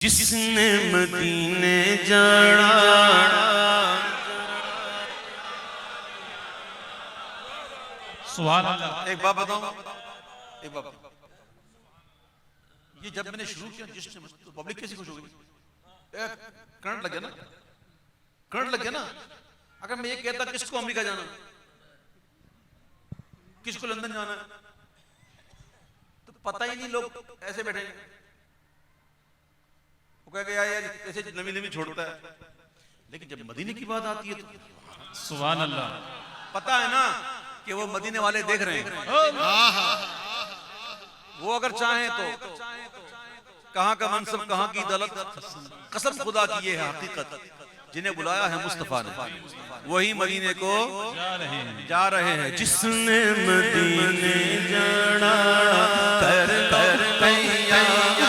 جس نے مدینے جانا سبحان اللہ۔ ایک بات بتاؤں، ایک بات یہ جب میں نے شروع کیا جس نے تو پبلک کیسی خوش ہو گئی؟ کرنٹ لگ گیا نا، کرنٹ لگ گیا نا۔ اگر میں یہ کہتا کس کو امریکہ جانا، کس کو لندن جانا تو پتہ ہی نہیں، لوگ ایسے بیٹھے ہیں، وہ کہہ گیا یار ایسے نمی نمی چھوڑتا ہے۔ لیکن جب مدینے کی بات آتی ہے تو سبحان اللہ، پتہ ہے نا کہ وہ مدینے والے دیکھ رہے ہیں، وہ اگر چاہیں تو کہاں کا منصب کہاں کی دولت، قسم خدا کی یہ ہے حقیقت، جنہیں بلایا ہے مصطفیٰ نے وہی مدینے کو جا رہے ہیں۔ جس نے مدینے جانا کر کر تیاریاں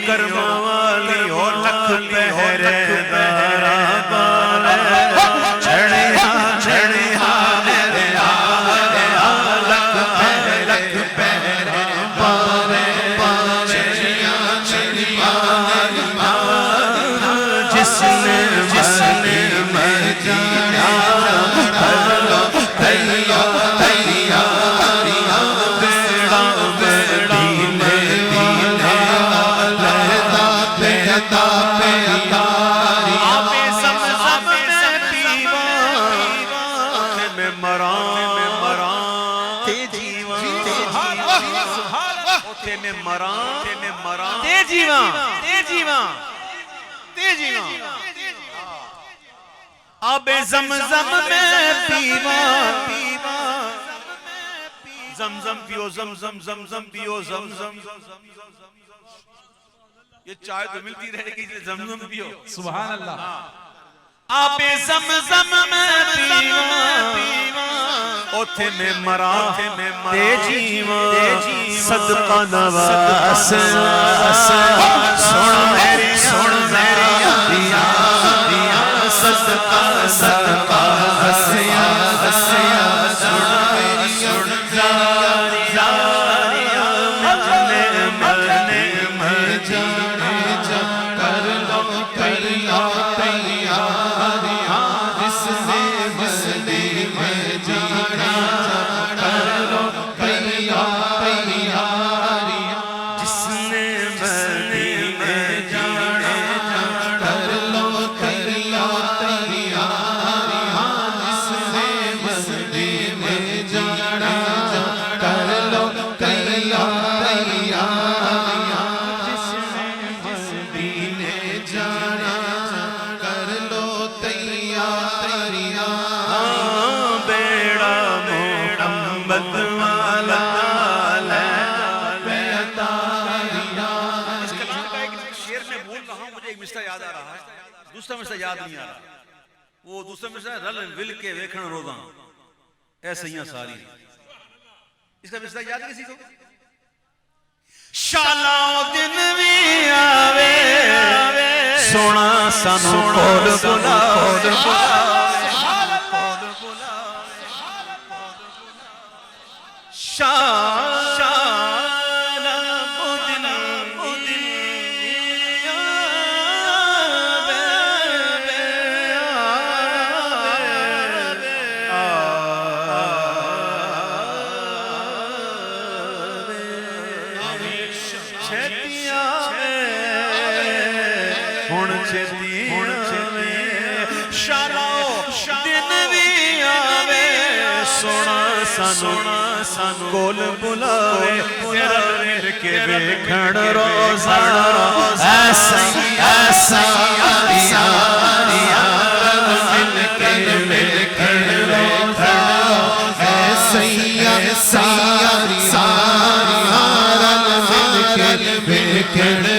کرم والی ہو لکھ پہرے دارا بانے چھڑیاں چھڑیاں میرے لکھ پہرے بانے چھڑیاں چھڑیاں جس نے مدینہ آب زمزم میں پیوا، زمزم پیو زمزم زمزم پیو زمزم، یہ چائے تو ملتی رہے گی زمزم پیو۔ سبحان اللہ۔ آب زمزم میں پیوا اوتھے میں مرا تے جیواں صدقہ نواس سن میری یادیاں صدقہ صدقہ ہسیاں ہسیاں سن میری یادیاں مجھنے مجھنے کر لو تیاریاں جس نے مدینے جانا کر لو تیاریاں جس نے مدینے جانا کر لو دوسرا مسئلہ یاد نہیں آ رہا، وہ دوسرا مسئلہ رل ول کے ویکھن روزاں ایسے ہی ساری، اس کا مسئلہ یاد کسی کو؟ سانو کول بلاوے سونا سانو کول بلاوے مل کے ویکھن روزانہ ایسا یار مل کے ویکھن روزانہ ایسا یار مل کے ویکھن